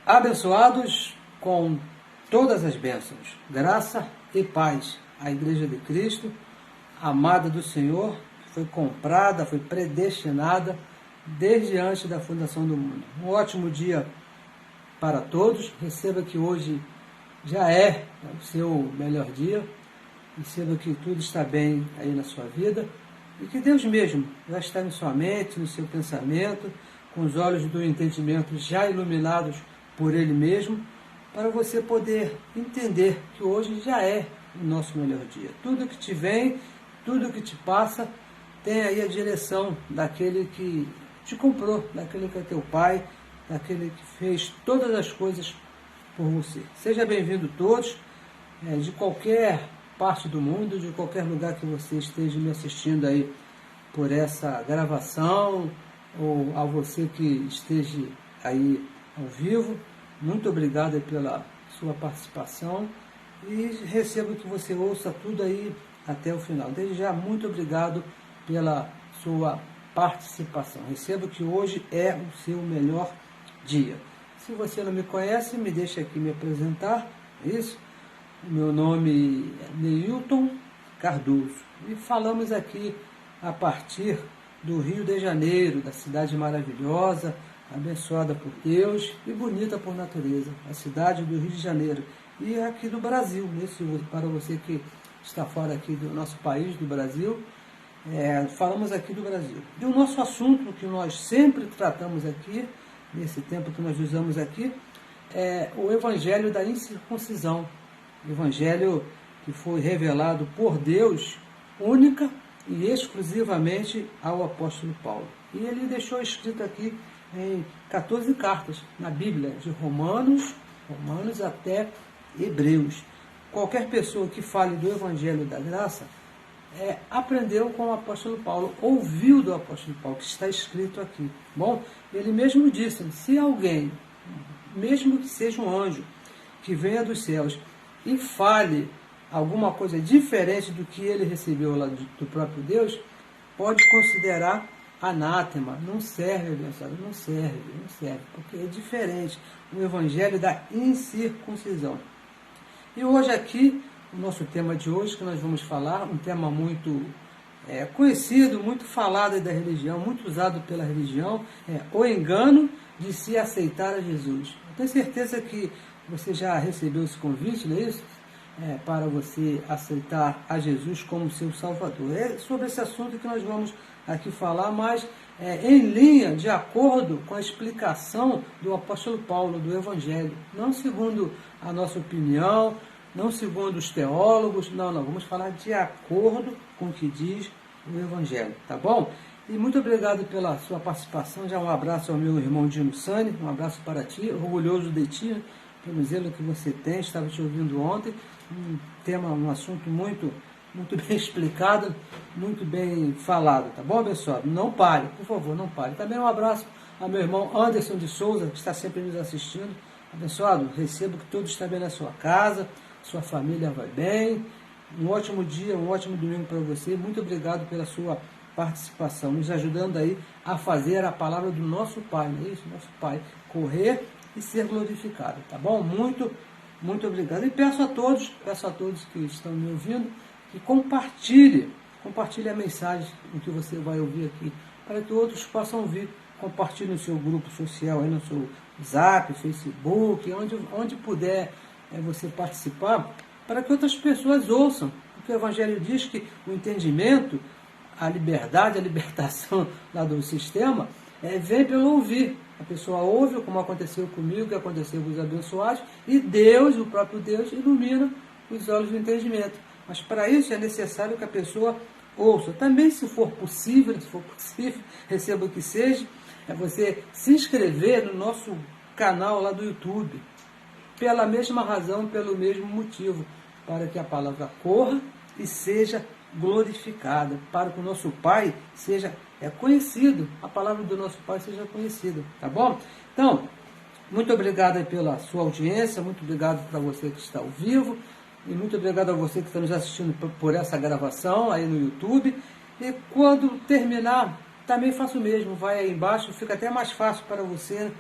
Abençoados com todas as bênçãos, graça e paz. A Igreja de Cristo, amada do Senhor, foi comprada, foi predestinada desde antes da fundação do mundo. Um ótimo dia para todos. Receba que hoje já é o seu melhor dia. Receba que tudo está bem aí na sua vida e que Deus mesmo já está em sua mente, no seu pensamento, com os olhos do entendimento já iluminados por Ele mesmo, para você poder entender que hoje já é o nosso melhor dia. Tudo que te vem, tudo que te passa, tem aí a direção daquele que te comprou, daquele que é teu pai, daquele que fez todas as coisas por você. Seja bem-vindo todos, de qualquer parte do mundo, de qualquer lugar que você esteja me assistindo aí por essa gravação, ou a você que esteja aí ao vivo. Muito obrigado pela sua participação e recebo que você ouça tudo aí até o final. Desde já, muito obrigado pela sua participação. Recebo que hoje é o seu melhor dia. Se você não me conhece, me deixa aqui me apresentar. Isso. Meu nome é Neilton Cardoso e falamos aqui a partir do Rio de Janeiro, da cidade maravilhosa, abençoada por Deus e bonita por natureza, a cidade do Rio de Janeiro e aqui do Brasil, para você que está fora aqui do nosso país, do Brasil, falamos aqui do Brasil. E o nosso assunto que nós sempre tratamos aqui, nesse tempo que nós usamos aqui, é o Evangelho da Incircuncisão, o Evangelho que foi revelado por Deus, única e exclusivamente ao apóstolo Paulo. E ele deixou escrito aqui em 14 cartas na Bíblia, de Romanos até Hebreus. Qualquer pessoa que fale do Evangelho da Graça aprendeu com o apóstolo Paulo, ouviu do apóstolo Paulo, que está escrito aqui. Bom, ele mesmo disse, se alguém, mesmo que seja um anjo, que venha dos céus e fale alguma coisa diferente do que ele recebeu lá do próprio Deus, pode considerar anátema, não serve, abençoado, não serve, porque é diferente, o Evangelho da incircuncisão. E hoje aqui, o nosso tema de hoje, que nós vamos falar, um tema muito conhecido, muito falado da religião, muito usado pela religião, o engano de se aceitar a Jesus. Eu tenho certeza que você já recebeu esse convite, não é isso? Para você aceitar a Jesus como seu Salvador. É sobre esse assunto que nós vamos aqui falar, mas em linha, de acordo com a explicação do apóstolo Paulo, do Evangelho, não segundo a nossa opinião, não segundo os teólogos, não, vamos falar de acordo com o que diz o Evangelho, tá bom? E muito obrigado pela sua participação, já um abraço ao meu irmão Dino Sani, um abraço para ti, orgulhoso de ti, pelo zelo que você tem, estava te ouvindo ontem, um assunto muito bem explicado, muito bem falado, tá bom, abençoado? Não pare, por favor, não pare. Também um abraço ao meu irmão Anderson de Souza, que está sempre nos assistindo. Abençoado, recebo que tudo está bem na sua casa, sua família vai bem. Um ótimo dia, um ótimo domingo para você. Muito obrigado pela sua participação, nos ajudando aí a fazer a palavra do nosso Pai, não é isso? Nosso Pai, correr e ser glorificado, tá bom? Muito obrigado. E peço a todos que estão me ouvindo, que compartilhe a mensagem que você vai ouvir aqui, para que outros possam ouvir. Compartilhe no seu grupo social, aí no seu Zap, Facebook, onde puder você participar, para que outras pessoas ouçam. Porque o Evangelho diz que o entendimento, a liberdade, a libertação lá do sistema, vem pelo ouvir. A pessoa ouve, como aconteceu comigo, que aconteceu com os abençoados, e Deus, o próprio Deus, ilumina os olhos do entendimento. Mas para isso é necessário que a pessoa ouça. Também, se for possível, receba o que seja, você se inscrever no nosso canal lá do YouTube, pela mesma razão, pelo mesmo motivo, para que a palavra corra e seja glorificada, para que o nosso Pai seja conhecido, a palavra do nosso Pai seja conhecida, tá bom? Então, muito obrigado pela sua audiência, muito obrigado para você que está ao vivo, e muito obrigado a você que está nos assistindo por essa gravação aí no YouTube. E quando terminar, também faço o mesmo, vai aí embaixo, fica até mais fácil para você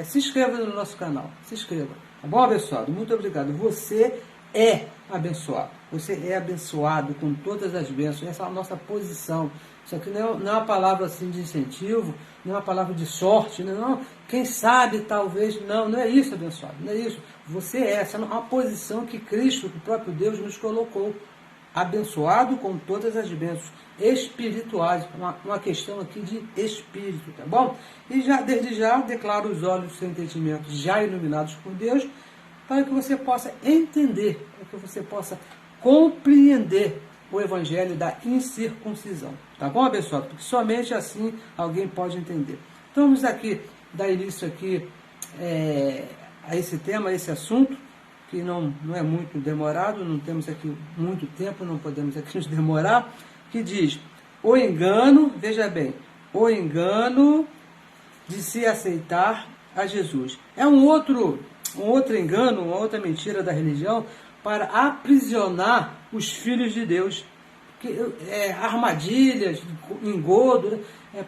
se inscreva no nosso canal, se inscreva. Tá bom, abençoado? Muito obrigado. Você é abençoado. Você é abençoado com todas as bênçãos. Essa é a nossa posição. Isso aqui não é uma palavra assim de incentivo, não é uma palavra de sorte, não. Quem sabe, talvez, não é isso, abençoado, não é isso. Você é, essa é uma posição que Cristo, que o próprio Deus nos colocou. Abençoado com todas as bênçãos espirituais, uma questão aqui de espírito, tá bom? E desde já declaro os olhos do seu entendimento já iluminados por Deus, para que você possa entender, para que você possa compreender o evangelho da incircuncisão, tá bom, abençoado? Porque somente assim alguém pode entender. Então vamos aqui dar início aqui a esse tema, a esse assunto, que não é muito demorado, não temos aqui muito tempo, não podemos aqui nos demorar, que diz, o engano, veja bem, o engano de se aceitar a Jesus. É um outro engano, uma outra mentira da religião para aprisionar os filhos de Deus. Armadilhas, engodo,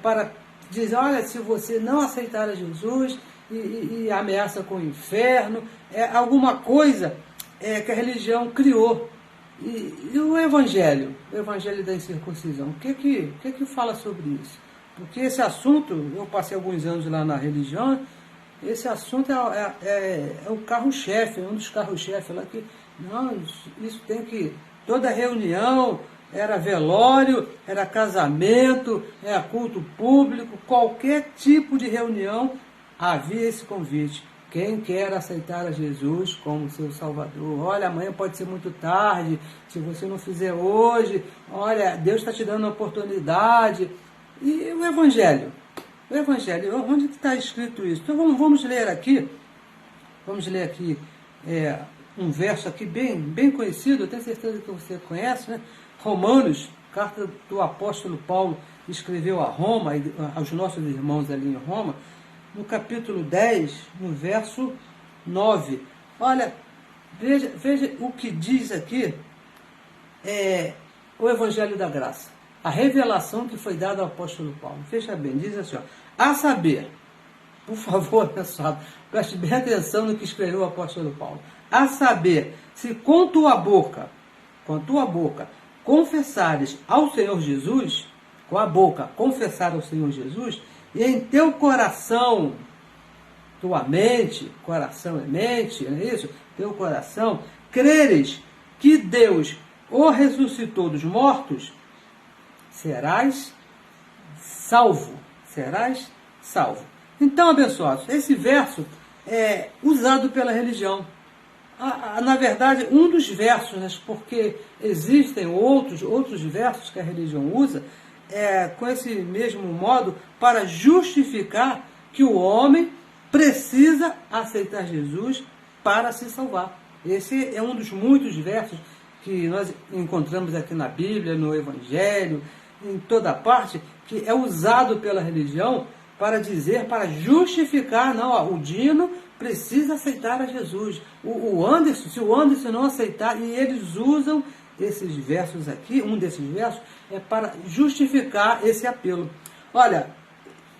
para dizer, olha, se você não aceitar a Jesus, e ameaça com o inferno, alguma coisa que a religião criou. E o evangelho da incircuncisão, o que fala sobre isso? Porque esse assunto, eu passei alguns anos lá na religião, esse assunto é o carro-chefe, um dos carros-chefe lá que, não, isso tem que, toda reunião, era velório, era casamento, era culto público, qualquer tipo de reunião, havia esse convite. Quem quer aceitar a Jesus como seu Salvador, olha, amanhã pode ser muito tarde, se você não fizer hoje, olha, Deus está te dando uma oportunidade. E o Evangelho, onde está escrito isso? Então vamos ler aqui, um verso aqui bem conhecido, eu tenho certeza que você conhece, né? Romanos, carta do apóstolo Paulo, escreveu a Roma, aos nossos irmãos ali em Roma, no capítulo 10, no verso 9. Olha, veja o que diz aqui o Evangelho da Graça. A revelação que foi dada ao apóstolo Paulo. Veja bem, diz assim, a saber, por favor, pessoal, preste bem atenção no que escreveu o apóstolo Paulo. A saber, se com tua boca, confessares ao Senhor Jesus, com a boca confessar ao Senhor Jesus, e em teu coração, tua mente, coração é mente, não é isso? Teu coração, creres que Deus o ressuscitou dos mortos, serás salvo. Serás salvo. Então, abençoados, esse verso é usado pela religião. Na verdade, um dos versos, né, porque existem outros versos que a religião usa, com esse mesmo modo, para justificar que o homem precisa aceitar Jesus para se salvar. Esse é um dos muitos versos que nós encontramos aqui na Bíblia, no Evangelho, em toda parte, que é usado pela religião para dizer, para justificar, não, o Dino precisa aceitar a Jesus. O Anderson, se o Anderson não aceitar, e eles usam esses versos aqui, um desses versos, é para justificar esse apelo. Olha,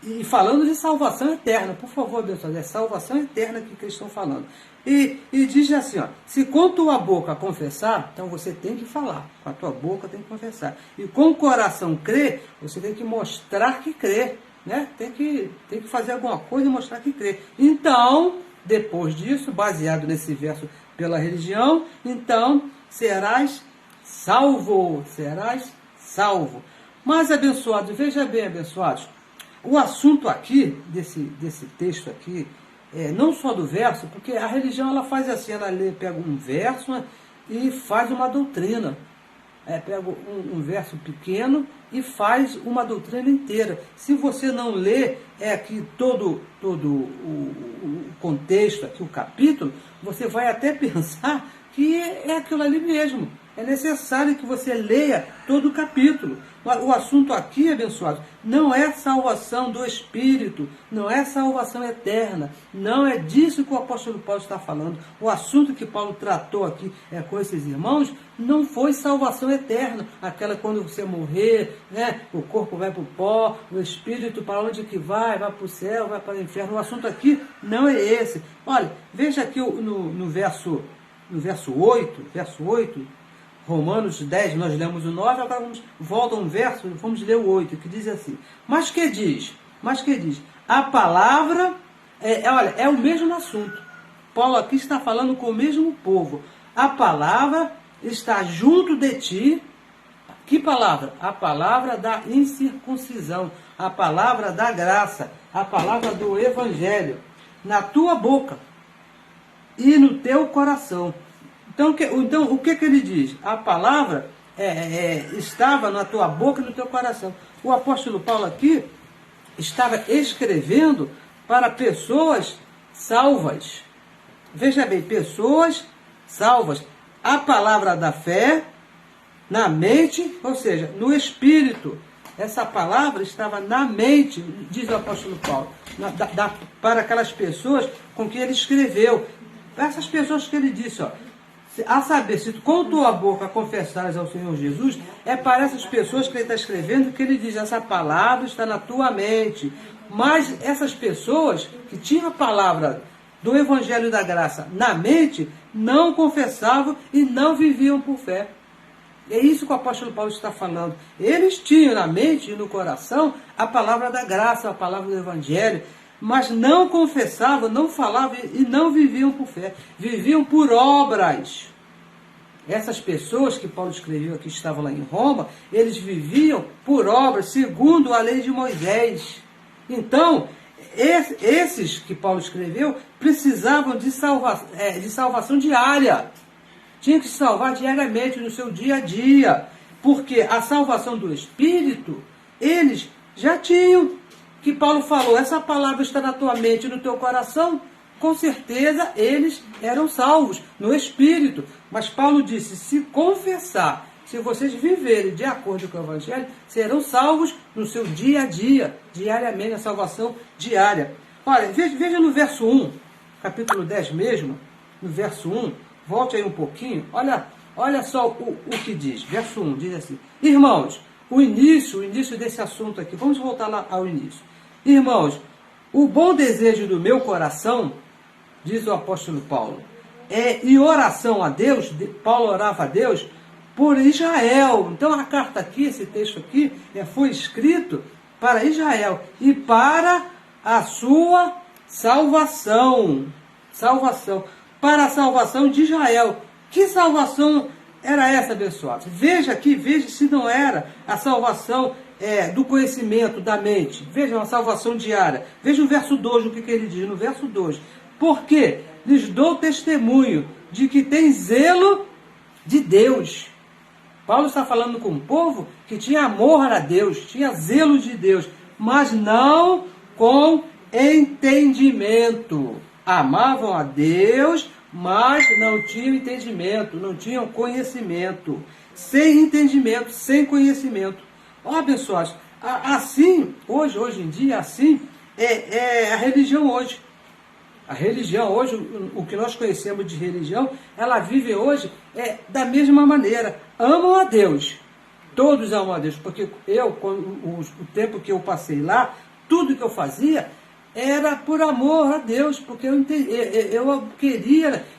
e falando de salvação eterna, por favor, abençoado, é salvação eterna que eles estão falando. E diz assim, se com tua boca confessar, então você tem que falar, com a tua boca tem que confessar. E com o coração crer, você tem que mostrar que crê, né? Tem que fazer alguma coisa e mostrar que crê. Então, depois disso, baseado nesse verso pela religião, então serás salvo, Mas, abençoados, veja bem, abençoados, o assunto aqui, desse texto aqui, não só do verso, porque a religião ela faz assim, ela pega um verso, né, e faz uma doutrina. Pega um verso pequeno e faz uma doutrina inteira. Se você não lê aqui todo o contexto, aqui o capítulo, você vai até pensar que é aquilo ali mesmo. É necessário que você leia todo o capítulo. O assunto aqui, abençoado, não é salvação do Espírito, não é salvação eterna, não é disso que o apóstolo Paulo está falando. O assunto que Paulo tratou aqui com esses irmãos não foi salvação eterna, aquela quando você morrer, né, o corpo vai para o pó, o Espírito para onde que vai para o céu, vai para o inferno. O assunto aqui não é esse. Olha, veja aqui no verso 8, Romanos 10, nós lemos o 9, agora volta um verso, vamos ler o 8, que diz assim, mas que diz, a palavra, olha, é o mesmo assunto, Paulo aqui está falando com o mesmo povo, a palavra está junto de ti, que palavra? A palavra da incircuncisão, a palavra da graça, a palavra do evangelho, na tua boca e no teu coração. Então, o que ele diz? A palavra estava na tua boca e no teu coração. O apóstolo Paulo aqui estava escrevendo para pessoas salvas. Veja bem, pessoas salvas. A palavra da fé na mente, ou seja, no espírito. Essa palavra estava na mente, diz o apóstolo Paulo, para aquelas pessoas com quem ele escreveu. Essas pessoas que ele disse, ó, a saber, se com tua boca confessares ao Senhor Jesus, é para essas pessoas que ele está escrevendo que ele diz, essa palavra está na tua mente. Mas essas pessoas que tinham a palavra do Evangelho da Graça na mente, não confessavam e não viviam por fé. É isso que o apóstolo Paulo está falando. Eles tinham na mente e no coração a palavra da graça, a palavra do Evangelho, mas não confessavam, não falavam e não viviam por fé. Viviam por obras. Essas pessoas que Paulo escreveu aqui, estavam lá em Roma, eles viviam por obras, segundo a lei de Moisés. Então, esses que Paulo escreveu, precisavam de salvação diária. Tinham que se salvar diariamente no seu dia a dia. Porque a salvação do Espírito, eles já tinham. Que Paulo falou, essa palavra está na tua mente e no teu coração, com certeza eles eram salvos no Espírito. Mas Paulo disse, se confessar, se vocês viverem de acordo com o Evangelho, serão salvos no seu dia a dia, diariamente, a salvação diária. Olha, veja no verso 1, capítulo 10 mesmo, no verso 1, volte aí um pouquinho, olha só o que diz, verso 1, diz assim, irmãos, o início desse assunto aqui, vamos voltar lá ao início. Irmãos, o bom desejo do meu coração, diz o apóstolo Paulo, e oração a Deus, Paulo orava a Deus por Israel. Então a carta aqui, esse texto aqui, foi escrito para Israel e para a sua salvação. Para a salvação de Israel. Que salvação era essa, abençoados? Veja aqui, veja se não era a salvação do conhecimento, da mente. Veja, uma salvação diária. Veja o verso 2, o que ele diz no verso 2. Porque lhes dou testemunho de que tem zelo de Deus. Paulo está falando com um povo que tinha amor a Deus, tinha zelo de Deus, mas não com entendimento. Amavam a Deus, mas não tinham entendimento, não tinham conhecimento. Sem entendimento, sem conhecimento. Ó, abençoados, assim, hoje em dia, assim, a religião hoje. A religião hoje, o que nós conhecemos de religião, ela vive hoje da mesma maneira. Amam a Deus. Todos amam a Deus. Porque o tempo que eu passei lá, tudo que eu fazia era por amor a Deus. Porque eu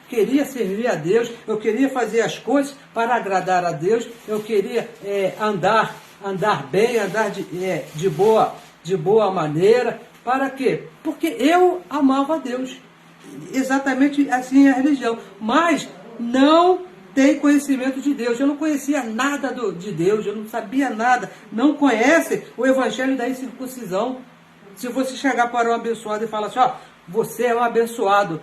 queria servir a Deus, eu queria fazer as coisas para agradar a Deus, eu queria andar bem, andar de boa maneira. Para quê? Porque eu amava a Deus. Exatamente assim é a religião. Mas não tem conhecimento de Deus. Eu não conhecia nada de Deus, eu não sabia nada. Não conhece o evangelho da incircuncisão. Se você chegar para um abençoado e falar assim, ó, você é um abençoado.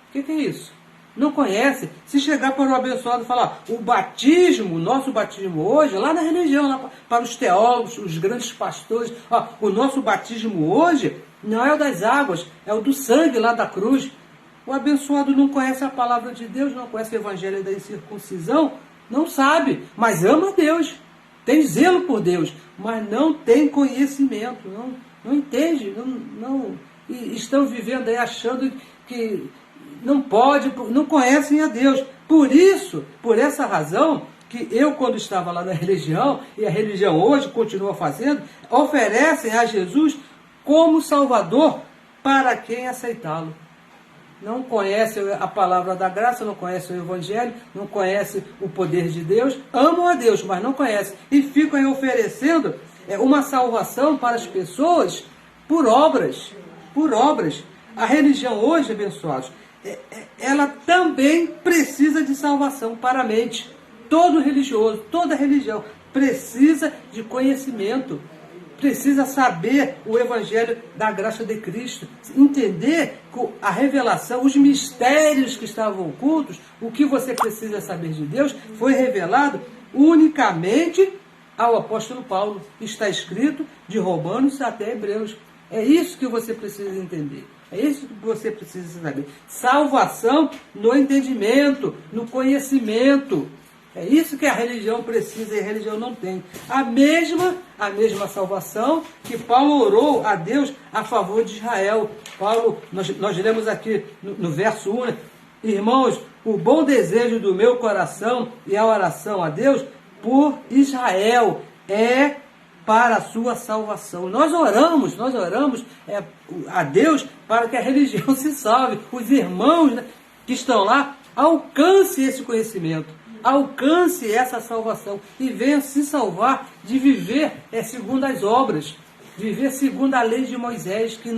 O que é isso? Não conhece. Se chegar para um abençoado e falar, o batismo, nosso batismo hoje, lá na religião, lá para os teólogos, os grandes pastores, ó, o nosso batismo hoje não é o das águas, é o do sangue lá da cruz. O abençoado não conhece a palavra de Deus, não conhece o evangelho da incircuncisão, Não sabe, mas ama a Deus. Tem zelo por Deus, mas não tem conhecimento, não entende, e estão vivendo aí achando que não pode, não conhecem a Deus. Por isso, por essa razão, que eu, quando estava lá na religião, e a religião hoje continua fazendo, oferecem a Jesus como Salvador para quem aceitá-lo. Não conhece a palavra da graça, não conhece o Evangelho, não conhece o poder de Deus, amam a Deus, mas não conhecem. E ficam aí oferecendo uma salvação para as pessoas por obras. Por obras. A religião hoje, abençoados, ela também precisa de salvação para a mente. Todo religioso, toda religião precisa de conhecimento. Precisa saber o Evangelho da graça de Cristo, entender a revelação, os mistérios que estavam ocultos, o que você precisa saber de Deus, foi revelado unicamente ao apóstolo Paulo. Está escrito de Romanos até Hebreus. É isso que você precisa entender. É isso que você precisa saber. Salvação no entendimento, no conhecimento. É isso que a religião precisa e a religião não tem. A mesma salvação que Paulo orou a Deus a favor de Israel. Paulo, nós lemos aqui no verso 1, irmãos, o bom desejo do meu coração e a oração a Deus por Israel é para a sua salvação. Nós oramos a Deus para que a religião se salve. Os irmãos, né, que estão lá, alcancem esse conhecimento. Alcance essa salvação e venha se salvar de viver segundo as obras, viver segundo a lei de Moisés, que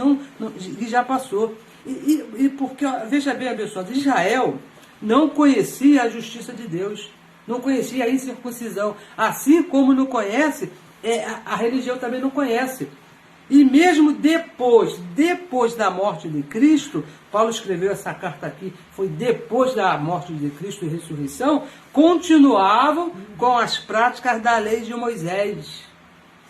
já passou. E porque, veja bem, abençoado, Israel não conhecia a justiça de Deus, não conhecia a incircuncisão, assim como não conhece, a religião também não conhece. E mesmo depois da morte de Cristo, Paulo escreveu essa carta aqui, foi depois da morte de Cristo e ressurreição, continuavam com as práticas da lei de Moisés.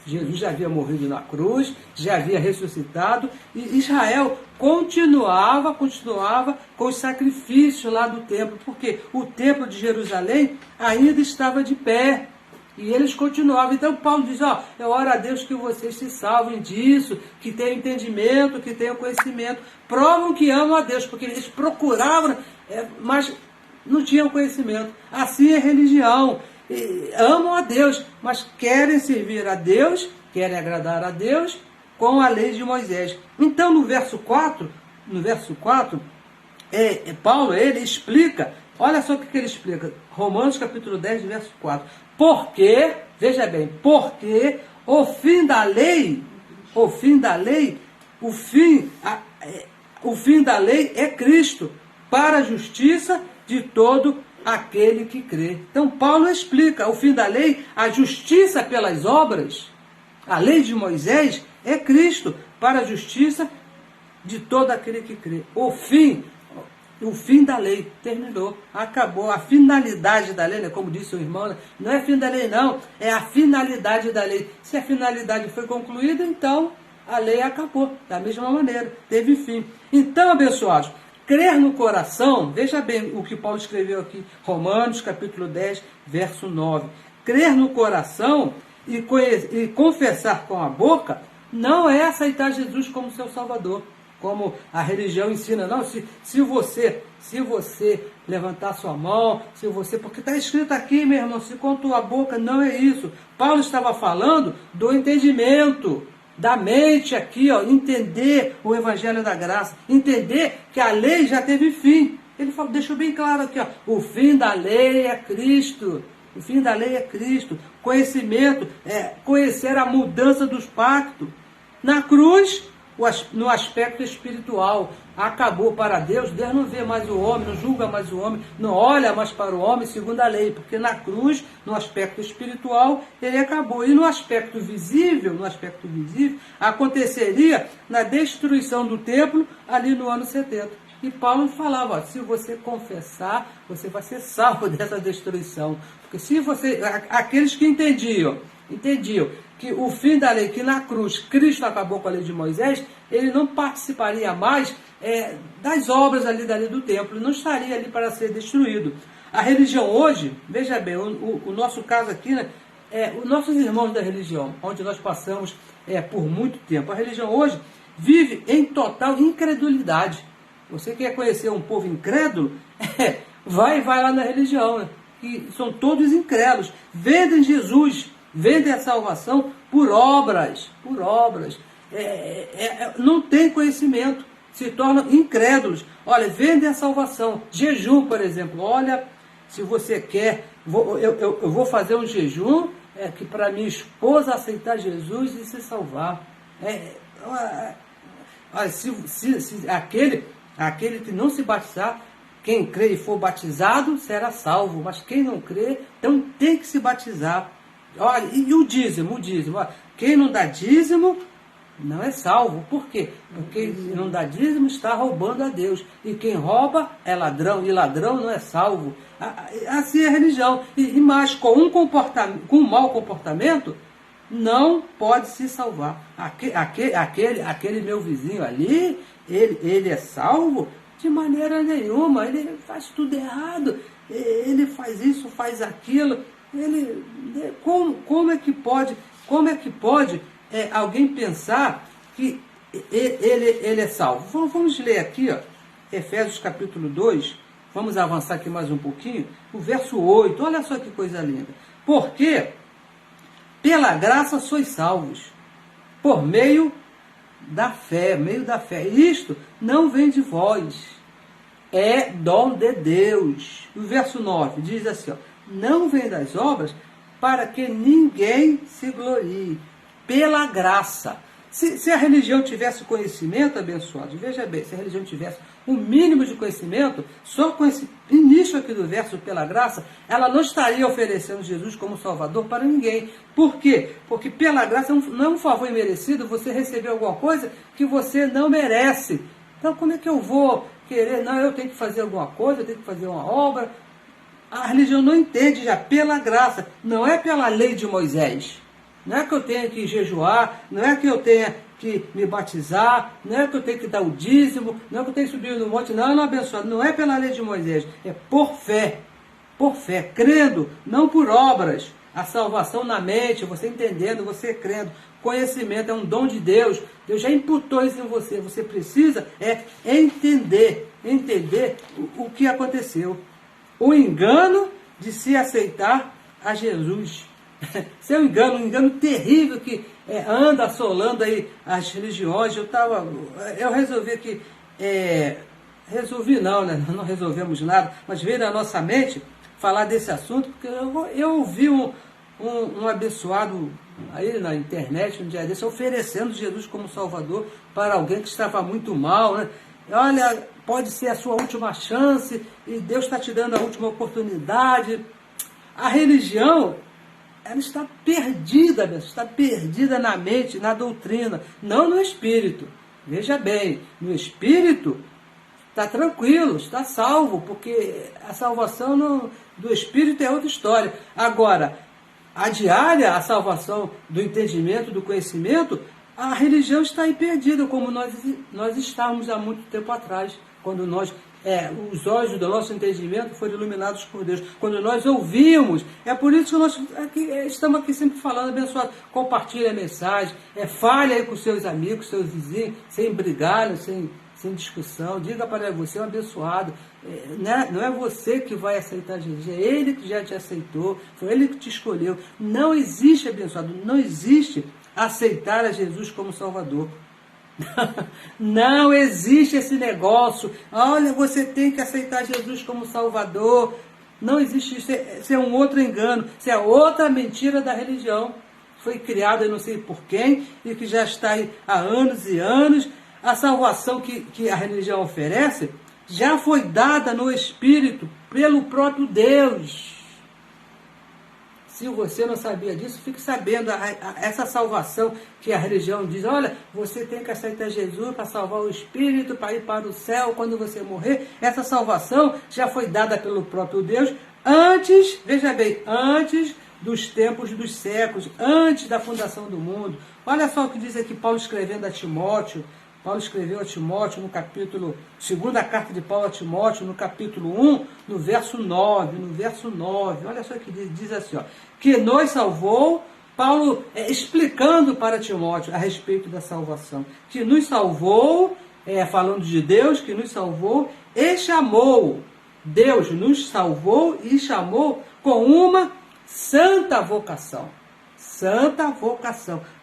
Jesus já havia morrido na cruz, já havia ressuscitado, e Israel continuava com os sacrifícios lá do templo, porque o templo de Jerusalém ainda estava de pé. E eles continuavam. Então Paulo diz, eu oro a Deus que vocês se salvem disso, que tenham entendimento, que tenham conhecimento. Provam que amam a Deus, porque eles procuravam, mas não tinham conhecimento. Assim é religião. Amam a Deus, mas querem servir a Deus, querem agradar a Deus com a lei de Moisés. Então no verso 4, Paulo, ele explica, olha só o que ele explica, Romanos capítulo 10, verso 4. Porque, veja bem, porque o fim da lei é Cristo, para a justiça de todo aquele que crê. Então Paulo explica, o fim da lei, a justiça pelas obras, a lei de Moisés é Cristo, para a justiça de todo aquele que crê. O fim da lei terminou, acabou. A finalidade da lei, né, como disse o irmão, não é fim da lei não, é a finalidade da lei. Se a finalidade foi concluída, então a lei acabou, da mesma maneira, teve fim. Então, abençoados, crer no coração, veja bem o que Paulo escreveu aqui, Romanos capítulo 10, verso 9. Crer no coração e confessar com a boca não é aceitar Jesus como seu Salvador, como a religião ensina. Não, se você levantar sua mão, porque está escrito aqui, meu irmão, se com tua boca, não é isso. Paulo estava falando do entendimento, da mente aqui, entender o Evangelho da Graça, entender que a lei já teve fim. Ele deixou bem claro aqui, o fim da lei é Cristo. O fim da lei é Cristo. Conhecimento é conhecer a mudança dos pactos. Na cruz, no aspecto espiritual, acabou para Deus. Deus não vê mais o homem, não julga mais o homem, não olha mais para o homem segundo a lei, porque na cruz, no aspecto espiritual, ele acabou. E no aspecto visível, aconteceria na destruição do templo ali no ano 70. E Paulo falava, se você confessar, você vai ser salvo dessa destruição. Porque se aqueles que entendiam que o fim da lei, que na cruz Cristo acabou com a lei de Moisés, ele não participaria mais das obras ali da lei do templo, não estaria ali para ser destruído. A religião hoje, veja bem, o nosso caso aqui, né, os nossos irmãos da religião, onde nós passamos por muito tempo, a religião hoje vive em total incredulidade. Você quer conhecer um povo incrédulo? Vai lá na religião, né? Que são todos incrédulos. Vendem Jesus, vendem a salvação por obras. Não tem conhecimento, se tornam incrédulos. Olha, vendem a salvação. Jejum, por exemplo. Olha, se você quer, eu vou fazer um jejum que para minha esposa aceitar Jesus e se salvar. Olha, se aquele que não se batizar, quem crê e for batizado será salvo, mas quem não crê, então tem que se batizar. Olha, e o dízimo, olha, quem não dá dízimo não é salvo. Por quê? Porque quem não dá dízimo está roubando a Deus. E quem rouba é ladrão, e ladrão não é salvo. Assim é a religião. E mais, com um mau comportamento, não pode se salvar. Aquele meu vizinho ali, ele é salvo? De maneira nenhuma. Ele faz tudo errado. Ele faz isso, faz aquilo. Como é que pode alguém pensar que ele é salvo? Vamos ler aqui, ó, Efésios capítulo 2, vamos avançar aqui mais um pouquinho, o verso 8, olha só que coisa linda. Porque pela graça sois salvos, por meio da fé, Isto não vem de vós, é dom de Deus. O verso 9 diz assim, ó, não vem das obras para que ninguém se glorie, pela graça. Se a religião tivesse conhecimento, abençoado, veja bem, se a religião tivesse um mínimo de conhecimento, só com esse início aqui do verso, pela graça, ela não estaria oferecendo Jesus como Salvador para ninguém. Por quê? Porque pela graça não é um favor imerecido você receber alguma coisa que você não merece. Então como é que eu vou querer? Não, eu tenho que fazer alguma coisa, eu tenho que fazer uma obra. A religião não entende já pela graça, não é pela lei de Moisés. Não é que eu tenha que jejuar, não é que eu tenha que me batizar, não é que eu tenho que dar o dízimo, não é que eu tenho que subir no monte, não, abençoado, não é pela lei de Moisés, é por fé, crendo, não por obras. A salvação na mente, você entendendo, você crendo, conhecimento é um dom de Deus, Deus já imputou isso em você, você precisa entender o que aconteceu. O engano de se aceitar a Jesus. Isso é um engano terrível que anda assolando aí as religiões. Eu resolvi que, não resolvemos nada, mas veio na nossa mente falar desse assunto, porque eu ouvi um abençoado aí na internet, um dia desse, oferecendo Jesus como Salvador para alguém que estava muito mal, né? Olha, pode ser a sua última chance e Deus está te dando a última oportunidade. A religião, ela está perdida na mente, na doutrina, não no espírito. Veja bem, no espírito está tranquilo, está salvo, porque a salvação do espírito é outra história. Agora, a diária, a salvação do entendimento, do conhecimento, a religião está aí perdida, como nós estávamos há muito tempo atrás, quando os olhos do nosso entendimento foram iluminados por Deus, quando nós ouvimos. É por isso que nós estamos aqui sempre falando, abençoado, compartilhe a mensagem, fale aí com seus amigos, seus vizinhos, sem brigar, sem discussão, diga para você, abençoado, não é você que vai aceitar Jesus, é Ele que já te aceitou, foi Ele que te escolheu. Não existe, abençoado, não existe aceitar a Jesus como Salvador. Não existe esse negócio, olha, você tem que aceitar Jesus como Salvador. Não existe isso, isso é um outro engano, isso é outra mentira da religião. Foi criada eu não sei por quem, e que já está aí há anos e anos. A salvação que a religião oferece já foi dada no Espírito pelo próprio Deus. Se você não sabia disso, fique sabendo, essa salvação que a religião diz, olha, você tem que aceitar Jesus para salvar o espírito, para ir para o céu quando você morrer. Essa salvação já foi dada pelo próprio Deus antes, veja bem, antes dos tempos dos séculos, antes da fundação do mundo. Olha só o que diz aqui Paulo escrevendo a Timóteo, Paulo escreveu a Timóteo no capítulo, segunda carta de Paulo a Timóteo, no capítulo 1, no verso 9, olha só o que diz assim, ó, que nos salvou, Paulo explicando para Timóteo a respeito da salvação, que nos salvou, falando de Deus, que nos salvou e chamou, Deus nos salvou e chamou com uma santa vocação,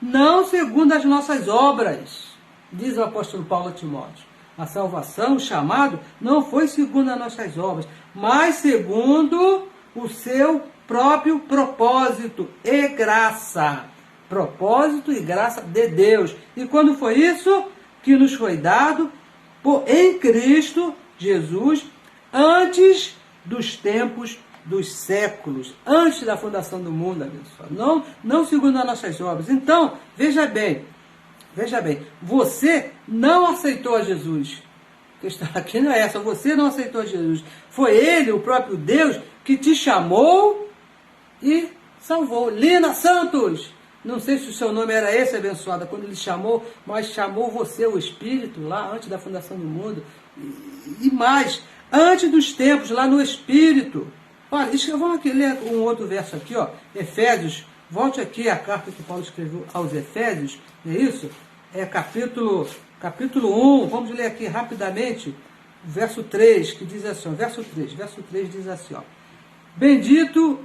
não segundo as nossas obras, diz o apóstolo Paulo a Timóteo. A salvação, o chamado, não foi segundo as nossas obras, mas segundo o seu próprio propósito e graça. Propósito e graça de Deus. E quando foi isso? Que nos foi dado em Cristo Jesus, antes dos tempos dos séculos, antes da fundação do mundo, abençoado. Não segundo as nossas obras. Então, veja bem, você não aceitou a Jesus. A questão aqui não é essa, você não aceitou a Jesus. Foi Ele, o próprio Deus, que te chamou e salvou. Lina Santos, não sei se o seu nome era esse, abençoada, quando Ele chamou, mas chamou você, o Espírito, lá antes da fundação do mundo. E mais, antes dos tempos, lá no Espírito. Olha, vamos aqui ler um outro verso aqui, ó, Efésios. Volte aqui a carta que Paulo escreveu aos Efésios, não é isso? Capítulo 1, vamos ler aqui rapidamente, verso 3, que diz assim, ó, verso 3 diz assim, ó, bendito,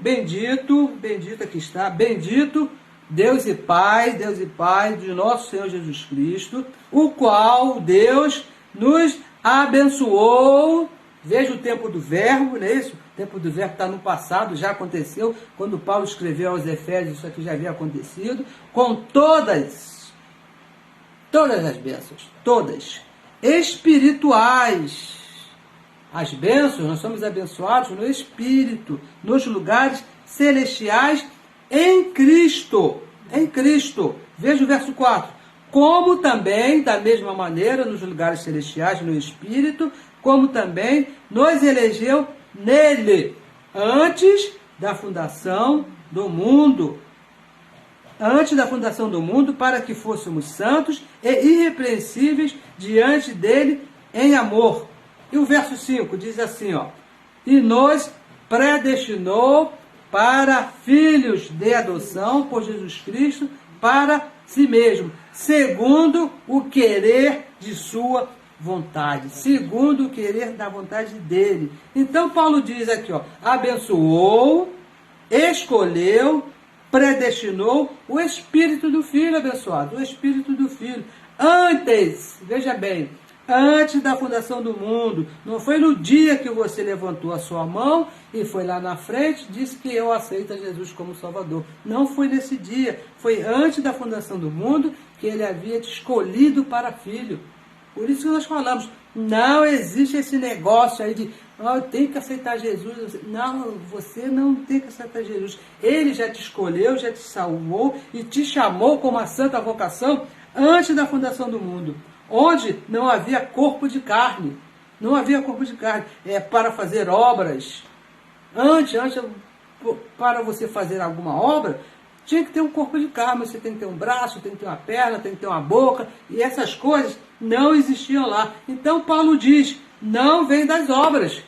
aqui está, bendito Deus e Pai de nosso Senhor Jesus Cristo, o qual Deus nos abençoou. Veja o tempo do verbo, não é isso? O tempo do verbo está no passado, já aconteceu. Quando Paulo escreveu aos Efésios, isso aqui já havia acontecido. Com todas as bênçãos, todas, espirituais. As bênçãos, nós somos abençoados no Espírito, nos lugares celestiais, em Cristo. Veja o verso 4. Como também, da mesma maneira, nos lugares celestiais, no Espírito, como também nos elegeu nele, antes da fundação do mundo. Para que fôssemos santos e irrepreensíveis diante dele em amor. E o verso 5 diz assim, ó, e nos predestinou para filhos de adoção por Jesus Cristo, para si mesmo, segundo o querer de sua vontade, segundo o querer da vontade dele. Então Paulo diz aqui, ó, abençoou, escolheu, predestinou o Espírito do Filho, abençoado, o Espírito do Filho, antes, veja bem, antes da fundação do mundo. Não foi no dia que você levantou a sua mão e foi lá na frente, disse que eu aceito a Jesus como Salvador. Não foi nesse dia, foi antes da fundação do mundo que ele havia te escolhido para filho. Por isso que nós falamos, não existe esse negócio aí de, eu tenho que aceitar Jesus. Não, você não tem que aceitar Jesus. Ele já te escolheu, já te salvou e te chamou com uma santa vocação antes da fundação do mundo, onde não havia corpo de carne. Não havia corpo de carne. Para fazer obras. Antes, para você fazer alguma obra, tinha que ter um corpo de carne. Você tem que ter um braço, tem que ter uma perna, tem que ter uma boca. E essas coisas não existiam lá. Então Paulo diz, não vem das obras.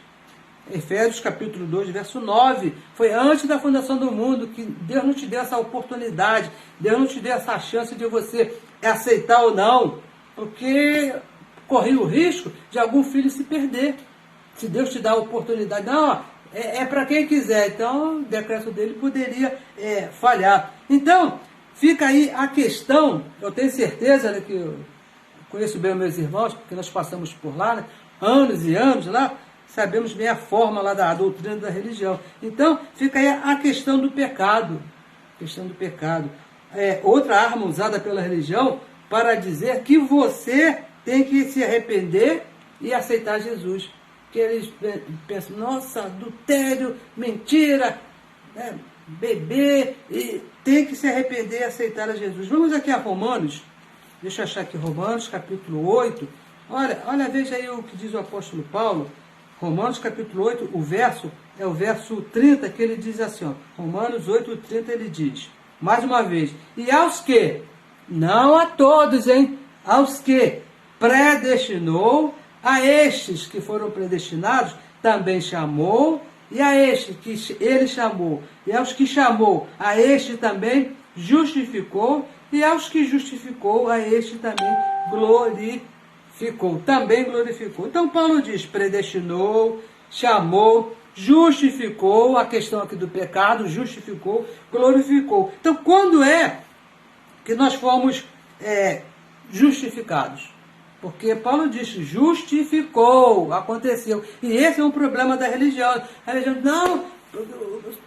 Efésios capítulo 2, verso 9. Foi antes da fundação do mundo que Deus não te deu essa oportunidade. Deus não te deu essa chance de você aceitar ou não. Porque corria o risco de algum filho se perder. Se Deus te dá a oportunidade, não, é para quem quiser. Então, o decreto dele poderia falhar. Então, fica aí a questão, eu tenho certeza, né, que eu conheço bem os meus irmãos, porque nós passamos por lá, né, anos e anos lá, sabemos bem a forma lá da doutrina da religião. Então, fica aí a questão do pecado. Outra arma usada pela religião para dizer que você tem que se arrepender e aceitar Jesus. Que eles pensam, nossa, adultério, mentira, beber, e tem que se arrepender e aceitar a Jesus. Vamos aqui a Romanos, deixa eu achar aqui Romanos, capítulo 8. Olha, veja aí o que diz o apóstolo Paulo. Romanos, capítulo 8, o verso 30, que ele diz assim, ó, Romanos 8, 30, ele diz, mais uma vez, e aos que, não a todos, aos que predestinou, a estes que foram predestinados, também chamou, e a este que ele chamou, e aos que chamou, a este também justificou, e aos que justificou, a este também glorificou. Também glorificou. Então Paulo diz, predestinou, chamou, justificou, a questão aqui do pecado, justificou, glorificou. Então quando é que nós fomos justificados? Porque Paulo diz, justificou, aconteceu. E esse é um problema da religião. A religião, não,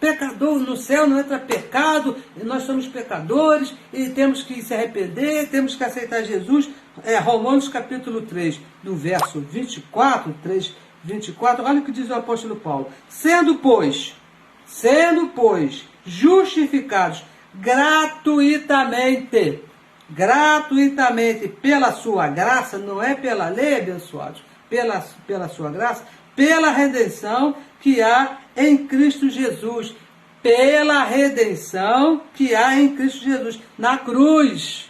pecador no céu não entra pecado, nós somos pecadores e temos que se arrepender, temos que aceitar Jesus. Romanos capítulo 3, do verso 24, 3, 24, olha o que diz o apóstolo Paulo. Sendo, pois, justificados gratuitamente pela sua graça, não é pela lei, abençoados, pela sua graça, pela redenção que há em Cristo Jesus, pela redenção que há em Cristo Jesus, na cruz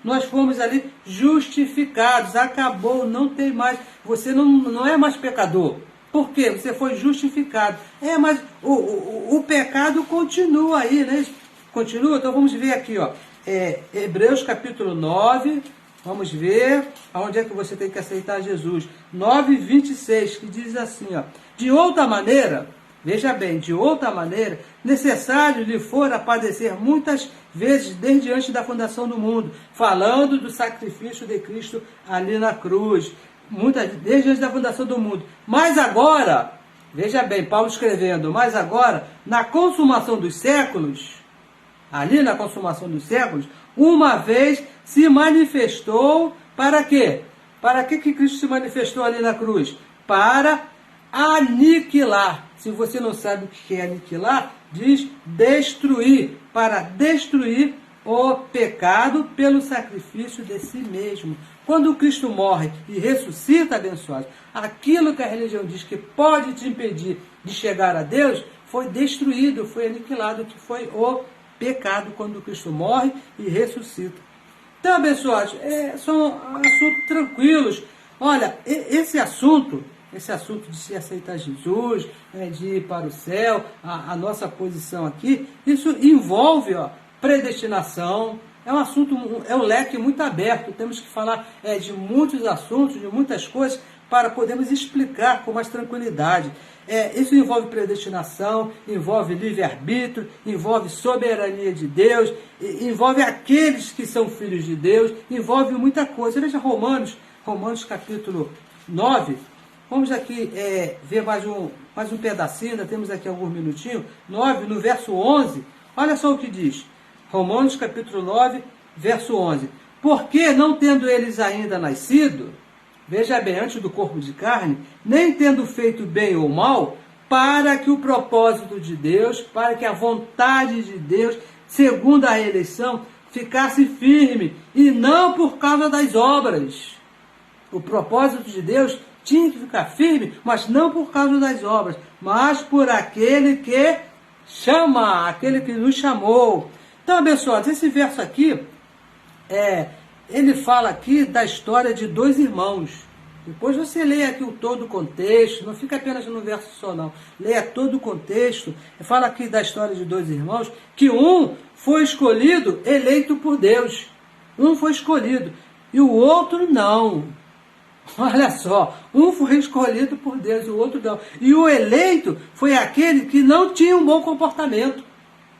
nós fomos ali justificados, acabou, não tem mais, você não é mais pecador. Por quê? Você foi justificado. Mas o pecado continua aí, né? Continua, então vamos ver aqui, ó. Hebreus capítulo 9, vamos ver aonde é que você tem que aceitar Jesus. 9:26, que diz assim, ó. De outra maneira, veja bem, de outra maneira, necessário lhe fora padecer muitas vezes desde antes da fundação do mundo, falando do sacrifício de Cristo ali na cruz, desde antes da fundação do mundo. Mas agora, veja bem, Paulo escrevendo, mas agora, na consumação dos séculos, ali na consumação dos séculos, uma vez se manifestou, para quê? Para que Cristo se manifestou ali na cruz? Para aniquilar. Se você não sabe o que é aniquilar, diz destruir. Para destruir o pecado pelo sacrifício de si mesmo. Quando Cristo morre e ressuscita, abençoado, aquilo que a religião diz que pode te impedir de chegar a Deus, foi destruído, foi aniquilado, que foi o pecado quando Cristo morre e ressuscita. Então, abençoados, são assuntos tranquilos. Olha, esse assunto de se aceitar Jesus, de ir para o céu, a nossa posição aqui, isso envolve predestinação. É um assunto, é um leque muito aberto. Temos que falar de muitos assuntos, de muitas coisas, para podermos explicar com mais tranquilidade. Isso envolve predestinação, envolve livre-arbítrio, envolve soberania de Deus, envolve aqueles que são filhos de Deus, envolve muita coisa. Veja Romanos capítulo 9, vamos aqui ver mais um pedacinho, ainda temos aqui alguns minutinhos, 9, no verso 11, olha só o que diz, Romanos capítulo 9, verso 11, porque não tendo eles ainda nascido, veja bem, antes do corpo de carne, nem tendo feito bem ou mal, para que o propósito de Deus, para que a vontade de Deus, segundo a eleição, ficasse firme, e não por causa das obras. O propósito de Deus tinha que ficar firme, mas não por causa das obras, mas por aquele que chama, aquele que nos chamou. Então, abençoados, esse verso aqui, ele fala aqui da história de dois irmãos. Depois você leia aqui todo o contexto, não fica apenas no verso só não. Leia todo o contexto. Fala aqui da história de dois irmãos, que um foi escolhido, eleito por Deus. Um foi escolhido e o outro não. Olha só, um foi escolhido por Deus, o outro não. E o eleito foi aquele que não tinha um bom comportamento.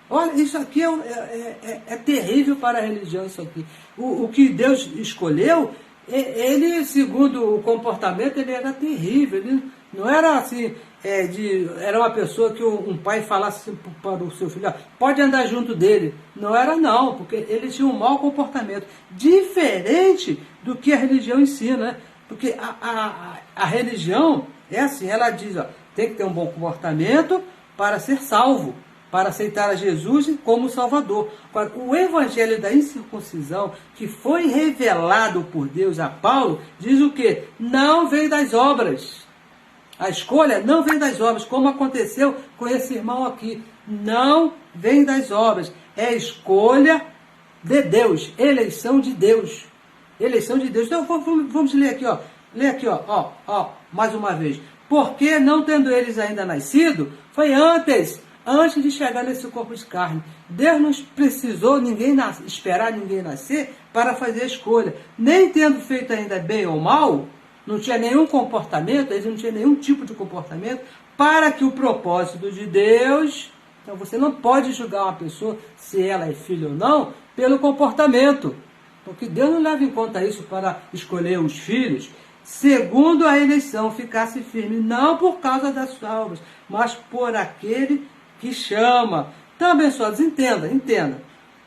Olha, isso aqui é terrível para a religião, isso aqui. O que Deus escolheu, ele, segundo o comportamento, ele era terrível. Ele não era assim, era uma pessoa que um pai falasse para o seu filho, pode andar junto dele. Não era não, porque ele tinha um mau comportamento. Diferente do que a religião ensina, né? Porque a religião é assim, ela diz, tem que ter um bom comportamento para ser salvo, para aceitar a Jesus como Salvador. Agora, o evangelho da incircuncisão, que foi revelado por Deus a Paulo, diz o quê? Não vem das obras. A escolha não vem das obras, como aconteceu com esse irmão aqui. Não vem das obras. É escolha de Deus, eleição de Deus. Eleição de Deus. Então vamos ler aqui, ó. Lê aqui, ó, mais uma vez. Porque não tendo eles ainda nascido, foi antes de chegar nesse corpo de carne. Deus não precisou esperar ninguém nascer para fazer a escolha. Nem tendo feito ainda bem ou mal, não tinha nenhum comportamento, eles não tinham nenhum tipo de comportamento, para que o propósito de Deus... Então você não pode julgar uma pessoa se ela é filha ou não pelo comportamento. Porque Deus não leva em conta isso para escolher os filhos, segundo a eleição ficasse firme, não por causa das salvas, mas por aquele que chama. Então, abençoados, entenda.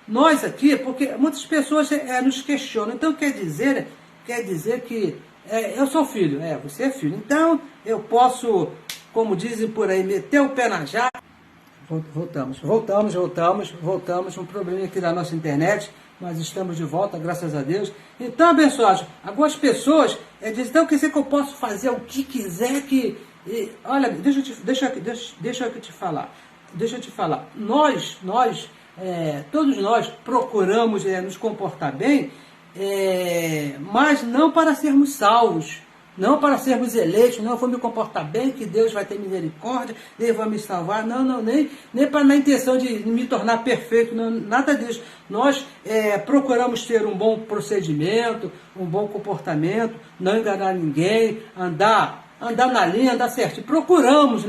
Nós aqui, porque muitas pessoas nos questionam, então quer dizer que eu sou filho, você é filho, então eu posso, como dizem por aí, meter o pé na jaca. Voltamos, um problema aqui da nossa internet, mas estamos de volta, graças a Deus. Então, abençoados, algumas pessoas dizem, então quer dizer que eu posso fazer o que quiser, olha, deixa eu te falar, todos nós procuramos nos comportar bem, mas não para sermos salvos, não para sermos eleitos, não, eu vou me comportar bem, que Deus vai ter misericórdia, Ele vai me salvar, não, nem para na intenção de me tornar perfeito, não, nada disso. Nós procuramos ter um bom procedimento, um bom comportamento, não enganar ninguém, andar na linha, andar certo. Procuramos.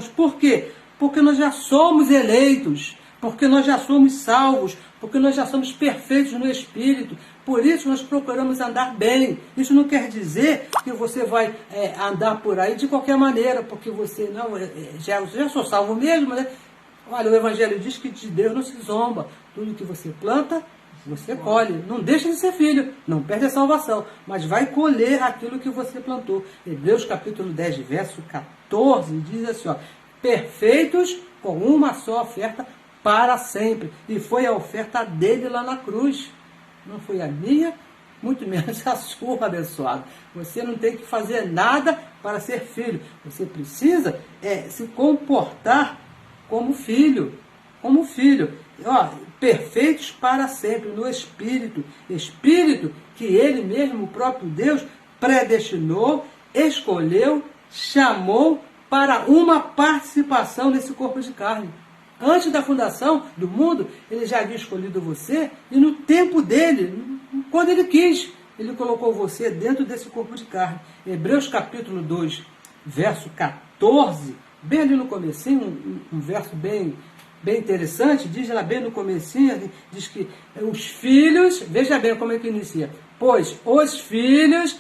Por quê? Porque nós já somos eleitos, porque nós já somos salvos, porque nós já somos perfeitos no Espírito. Por isso nós procuramos andar bem. Isso não quer dizer que você vai andar por aí de qualquer maneira, porque você já sou salvo mesmo, né? Olha, o Evangelho diz que de Deus não se zomba. Tudo que você planta, você colhe. Não deixa de ser filho, não perde a salvação, mas vai colher aquilo que você plantou. Hebreus capítulo 10, verso 14, diz assim, ó, perfeitos com uma só oferta para sempre. E foi a oferta dele lá na cruz. Não foi a minha, muito menos a sua, abençoado. Você não tem que fazer nada para ser filho. Você precisa se comportar como filho. Ó, perfeitos para sempre no Espírito. Espírito que Ele mesmo, o próprio Deus, predestinou, escolheu, chamou para uma participação nesse corpo de carne. Antes da fundação do mundo, Ele já havia escolhido você, e no tempo dele, quando Ele quis, Ele colocou você dentro desse corpo de carne. Hebreus capítulo 2, verso 14, bem ali no comecinho, um verso bem interessante, diz lá bem no comecinho, diz que os filhos, veja bem como é que inicia, pois os filhos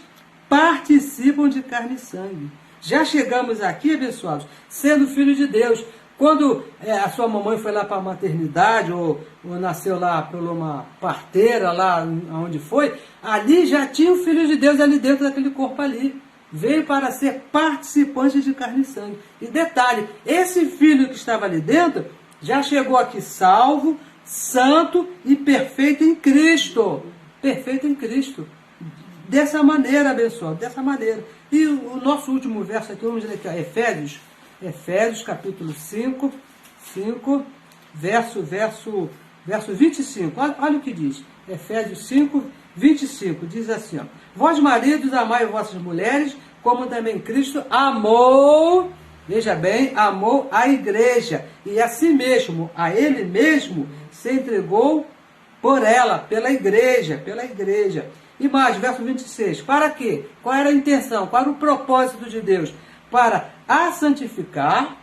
participam de carne e sangue. Já chegamos aqui, abençoados, sendo filho de Deus. Quando a sua mamãe foi lá para a maternidade, ou nasceu lá por uma parteira, lá onde foi, ali já tinha o Filho de Deus ali dentro daquele corpo ali. Veio para ser participante de carne e sangue. E detalhe, esse filho que estava ali dentro, já chegou aqui salvo, santo e perfeito em Cristo. Perfeito em Cristo. Dessa maneira, abençoado, dessa maneira. E o nosso último verso aqui, vamos ler aqui, Efésios capítulo 5, verso 25. Olha o que diz. Efésios 5, 25. Diz assim, ó, vós maridos, amai vossas mulheres, como também Cristo amou, veja bem, amou a igreja, e a si mesmo, a ele mesmo, se entregou por ela, pela igreja. E mais, verso 26. Para quê? Qual era a intenção? Qual era o propósito de Deus? Para a santificar,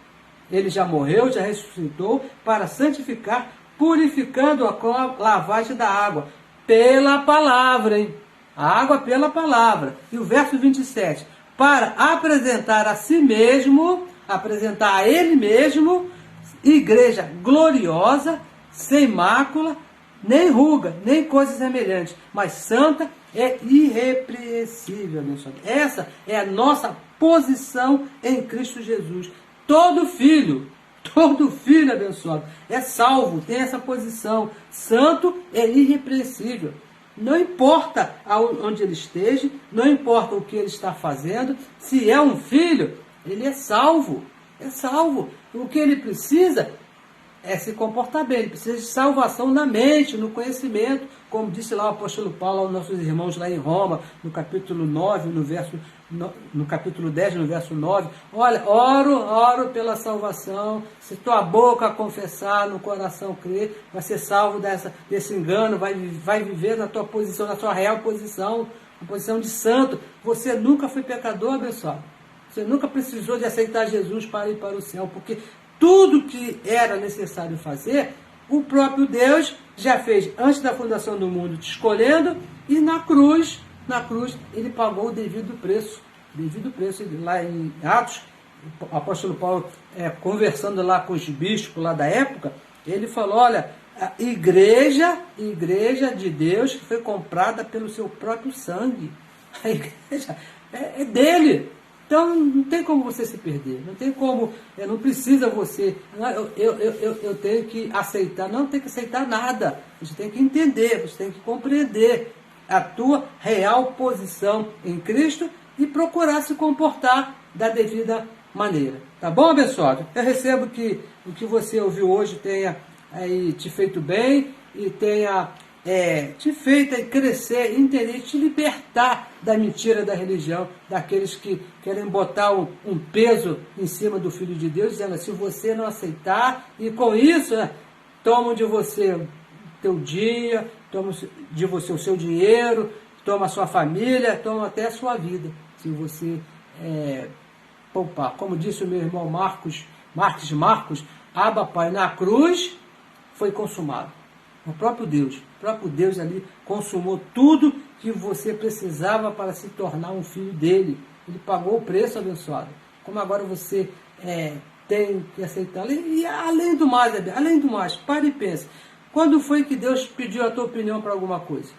ele já morreu, já ressuscitou, para santificar, purificando-a com a lavagem da água, pela palavra, hein? A água pela palavra. E o verso 27, para apresentar a si mesmo, apresentar a ele mesmo, igreja gloriosa, sem mácula, nem ruga, nem coisa semelhante, mas santa e irrepreensível, abençoado. Essa é a nossa posição em Cristo Jesus. Todo filho, abençoado, é salvo, tem essa posição, santo e irrepreensível. Não importa onde ele esteja, não importa o que ele está fazendo, se é um filho, ele é salvo. O que ele precisa se comportar bem, ele precisa de salvação na mente, no conhecimento, como disse lá o apóstolo Paulo aos nossos irmãos lá em Roma, no capítulo 9, no capítulo 10, no verso 9, olha, oro pela salvação, se tua boca confessar, no coração crer, vai ser salvo desse engano, vai viver na tua posição, na tua real posição, a posição de santo. Você nunca foi pecador, abençoado. Você nunca precisou de aceitar Jesus para ir para o céu, porque tudo que era necessário fazer, o próprio Deus já fez antes da fundação do mundo, te escolhendo, e na cruz, ele pagou o devido preço. Lá em Atos, o apóstolo Paulo, conversando lá com os bispos lá da época, ele falou, olha, a igreja de Deus que foi comprada pelo seu próprio sangue. A igreja é dele. Então não tem como você se perder, não tem como, não precisa você, eu tenho que aceitar, não tem que aceitar nada, você tem que entender, você tem que compreender a tua real posição em Cristo e procurar se comportar da devida maneira. Tá bom, abençoado? Eu recebo que o que você ouviu hoje tenha aí te feito bem e tenha te feito crescer, entender, te libertar da mentira da religião, daqueles que querem botar um peso em cima do Filho de Deus, dizendo assim, se você não aceitar, e com isso, tomam de você teu dia, tomam de você o seu dinheiro, tomam a sua família, tomam até a sua vida, se você poupar. Como disse o meu irmão Marcos, Abba, Pai, na cruz foi consumado. O próprio Deus ali consumou tudo que você precisava para se tornar um filho dele. Ele pagou o preço, abençoado. Como agora você tem que aceitá-lo. E além do mais, pare e pense. Quando foi que Deus pediu a tua opinião para alguma coisa?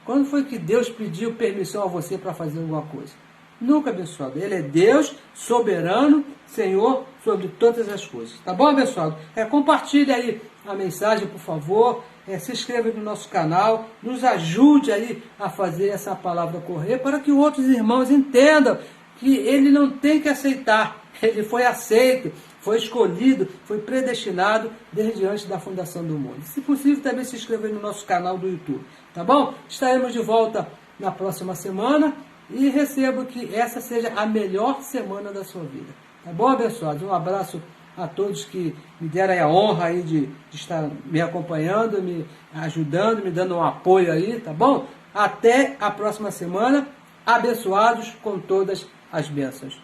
Quando foi que Deus pediu permissão a você para fazer alguma coisa? Nunca, abençoado. Ele é Deus, soberano, Senhor sobre todas as coisas. Tá bom, abençoado? Compartilhe aí a mensagem, por favor. Se inscreva no nosso canal. Nos ajude aí a fazer essa palavra correr para que outros irmãos entendam que ele não tem que aceitar. Ele foi aceito, foi escolhido, foi predestinado desde antes da fundação do mundo. Se possível, também se inscreva no nosso canal do YouTube. Tá bom? Estaremos de volta na próxima semana. E recebo que essa seja a melhor semana da sua vida. Tá bom, abençoados? Um abraço a todos que me deram a honra aí de estar me acompanhando, me ajudando, me dando um apoio aí, tá bom? Até a próxima semana, abençoados com todas as bênçãos.